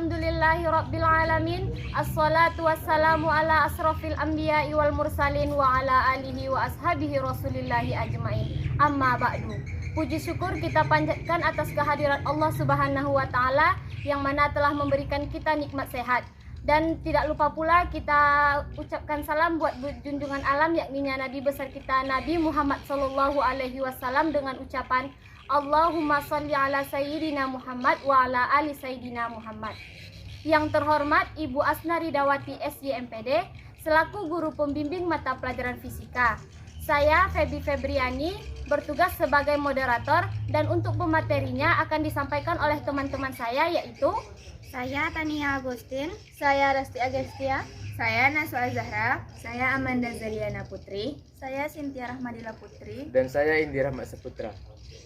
Alhamdulillahirrabbilalamin. Assalatu wassalamu ala asrafil anbiya'i wal mursalin wa ala alihi wa ashabihi rasulillahi ajmain. Amma ba'du. Puji syukur kita panjatkan atas kehadirat Allah Subhanahu wa taala yang mana telah memberikan kita nikmat sehat. Dan tidak lupa pula kita ucapkan salam buat junjungan alam yakninya Nabi besar kita Nabi Muhammad sallallahu alaihi wasallam dengan ucapan Allahumma sholli ala sayyidina Muhammad wa ala ali sayyidina Muhammad. Yang terhormat Ibu Asna Ridawati SYMPD selaku guru pembimbing mata pelajaran fisika. Saya Febi Febriani bertugas sebagai moderator dan untuk pematerinya akan disampaikan oleh teman-teman saya yaitu saya Tania Agustin, saya Resti Agestia, saya Naswa Zahra, saya Amanda Zaliana Putri, saya Cynthia Rahmadila Putri, dan saya Indira Maksaputra.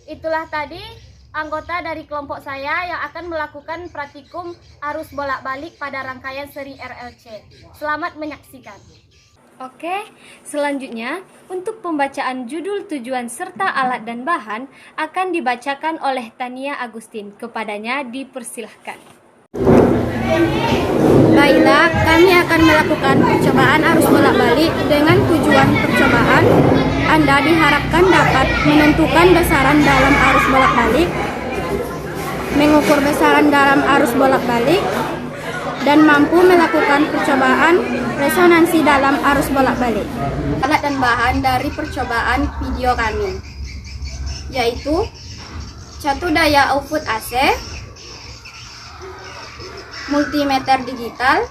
Itulah tadi anggota dari kelompok saya yang akan melakukan praktikum arus bolak-balik pada rangkaian seri RLC. Selamat menyaksikan. Oke, selanjutnya untuk pembacaan judul, tujuan, serta alat dan bahan akan dibacakan oleh Tania Agustin. Kepadanya dipersilahkan. Baiklah, kami akan melakukan percobaan arus bolak-balik. Dengan tujuan percobaan, Anda diharapkan dapat menentukan besaran dalam arus bolak-balik, mengukur besaran dalam arus bolak-balik, dan mampu melakukan percobaan resonansi dalam arus bolak-balik. Alat dan bahan dari percobaan video kami, yaitu catu daya output AC, multimeter digital,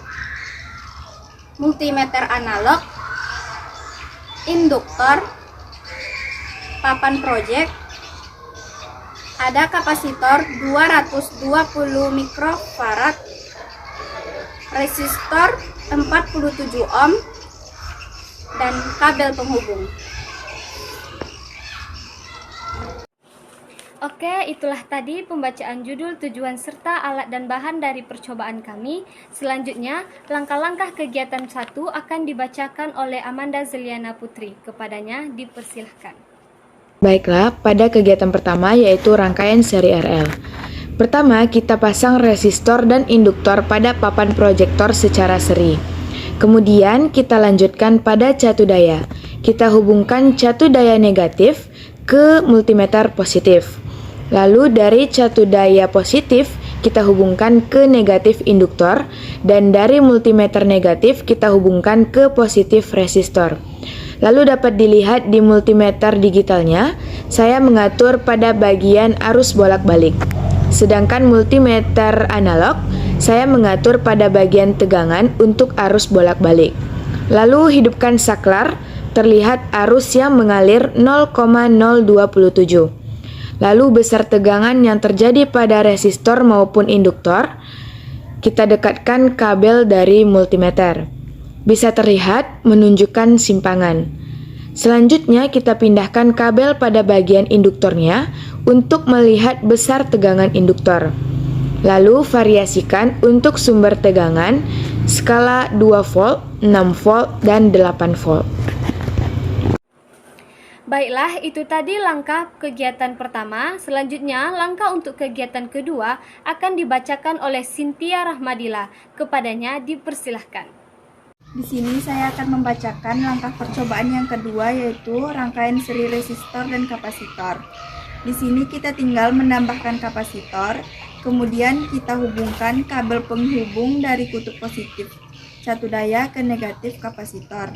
multimeter analog, induktor, papan project, ada kapasitor 220 mikrofarad, resistor 47 ohm, dan kabel penghubung. Oke, itulah tadi pembacaan judul, tujuan, serta alat dan bahan dari percobaan kami. Selanjutnya, langkah-langkah kegiatan 1 akan dibacakan oleh Amanda Zaliana Putri. Kepadanya dipersilahkan. Baiklah, pada kegiatan pertama yaitu rangkaian seri RL. Pertama, kita pasang resistor dan induktor pada papan proyektor secara seri. Kemudian, kita lanjutkan pada catu daya. Kita hubungkan catu daya negatif ke multimeter positif. Lalu dari catu daya positif, kita hubungkan ke negatif induktor, dan dari multimeter negatif, kita hubungkan ke positif resistor. Lalu dapat dilihat di multimeter digitalnya, saya mengatur pada bagian arus bolak-balik. Sedangkan multimeter analog, saya mengatur pada bagian tegangan untuk arus bolak-balik. Lalu hidupkan saklar, terlihat arus yang mengalir 0,027. Lalu besar tegangan yang terjadi pada resistor maupun induktor, kita dekatkan kabel dari multimeter. Bisa terlihat menunjukkan simpangan. Selanjutnya kita pindahkan kabel pada bagian induktornya untuk melihat besar tegangan induktor. Lalu variasikan untuk sumber tegangan skala 2 volt, 6 volt, dan 8 volt. Baiklah, itu tadi langkah kegiatan pertama. Selanjutnya, langkah untuk kegiatan kedua akan dibacakan oleh Cynthia Rahmadila. Kepadanya dipersilahkan. Di sini saya akan membacakan langkah percobaan yang kedua, yaitu rangkaian seri resistor dan kapasitor. Di sini kita tinggal menambahkan kapasitor, kemudian kita hubungkan kabel penghubung dari kutub positif catu daya ke negatif kapasitor.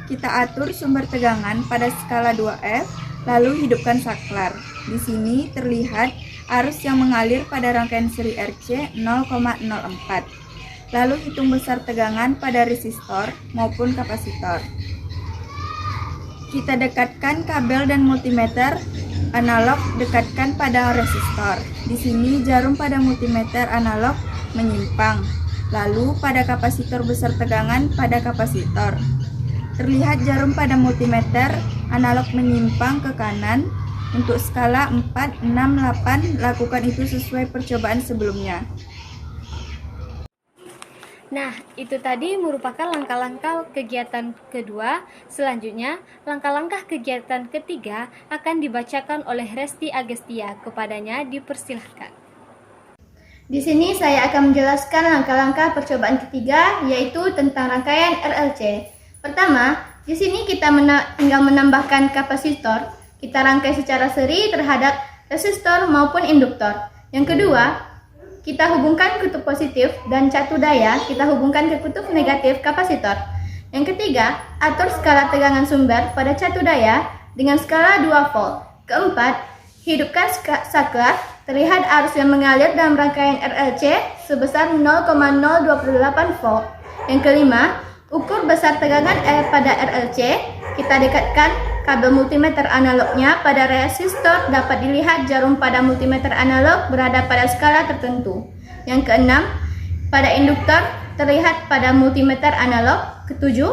Kita atur sumber tegangan pada skala 2F, lalu hidupkan saklar. Di sini terlihat arus yang mengalir pada rangkaian seri RC 0,04. Lalu hitung besar tegangan pada resistor maupun kapasitor. Kita dekatkan kabel dan multimeter analog dekatkan pada resistor. Di sini jarum pada multimeter analog menyimpang. Lalu pada kapasitor besar tegangan pada kapasitor. Terlihat jarum pada multimeter analog menyimpang ke kanan. Untuk skala 4, 6, 8, lakukan itu sesuai percobaan sebelumnya. Nah, itu tadi merupakan langkah-langkah kegiatan kedua. Selanjutnya, langkah-langkah kegiatan ketiga akan dibacakan oleh Resti Agestia. Kepadanya dipersilahkan. Di sini saya akan menjelaskan langkah-langkah percobaan ketiga, yaitu tentang rangkaian RLC. Pertama, di sini kita tinggal menambahkan kapasitor. Kita rangkai secara seri terhadap resistor maupun induktor. Yang kedua, kita hubungkan kutub positif dan catu daya, kita hubungkan ke kutub negatif kapasitor. Yang ketiga, atur skala tegangan sumber pada catu daya dengan skala 2 volt. Keempat, hidupkan saklar. Terlihat arus yang mengalir dalam rangkaian RLC sebesar 0,028 volt. Yang kelima, ukur besar tegangan pada RLC. Kita dekatkan kabel multimeter analognya pada resistor. Dapat dilihat jarum pada multimeter analog berada pada skala tertentu. Yang keenam, pada induktor terlihat pada multimeter analog. Ketujuh,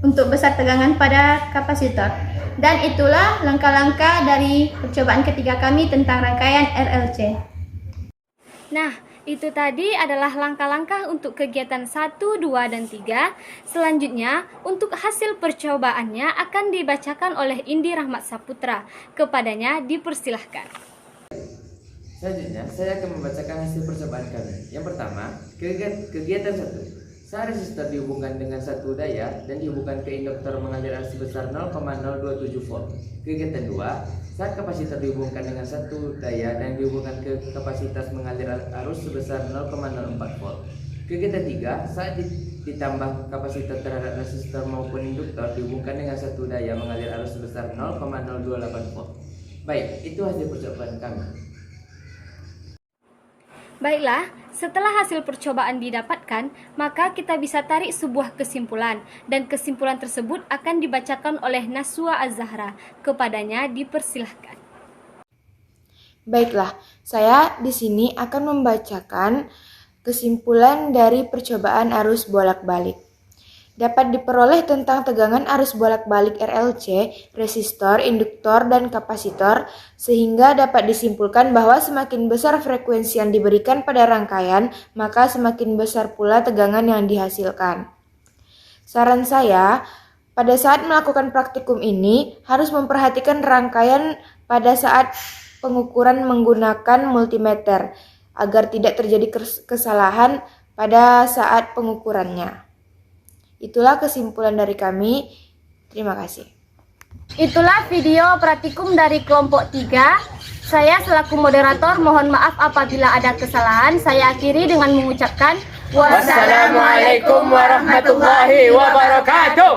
untuk besar tegangan pada kapasitor. Dan itulah langkah-langkah dari percobaan ketiga kami tentang rangkaian RLC. Nah, itu tadi adalah langkah-langkah untuk kegiatan 1, 2, dan 3. Selanjutnya, untuk hasil percobaannya akan dibacakan oleh Indi Rahmat Saputra. Kepadanya dipersilahkan. Selanjutnya, saya akan membacakan hasil percobaan kami. Yang pertama, kegiatan 1. Saat resistor dihubungkan dengan satu daya dan dihubungkan ke induktor mengalir arus sebesar 0,027 volt. Kegiatan 2. Saat kapasitor dihubungkan dengan satu daya dan dihubungkan ke kapasitas mengalir arus sebesar 0,04 volt. Kegiatan 3. Saat ditambah kapasitor terhadap resistor maupun induktor dihubungkan dengan satu daya mengalir arus sebesar 0,028 volt. Baik, itu hasil percobaan kami. Baiklah, setelah hasil percobaan didapatkan, maka kita bisa tarik sebuah kesimpulan, dan kesimpulan tersebut akan dibacakan oleh Naswa Az-Zahra. Kepadanya dipersilahkan. Baiklah, saya di sini akan membacakan kesimpulan dari percobaan arus bolak-balik. Dapat diperoleh tentang tegangan arus bolak-balik RLC, resistor, induktor, dan kapasitor, sehingga dapat disimpulkan bahwa semakin besar frekuensi yang diberikan pada rangkaian, maka semakin besar pula tegangan yang dihasilkan. Saran saya, pada saat melakukan praktikum ini, harus memperhatikan rangkaian pada saat pengukuran menggunakan multimeter, agar tidak terjadi kesalahan pada saat pengukurannya. Itulah kesimpulan dari kami. Terima kasih. Itulah video praktikum dari kelompok 3. Saya selaku moderator mohon maaf apabila ada kesalahan. Saya akhiri dengan mengucapkan Wassalamualaikum warahmatullahi wabarakatuh.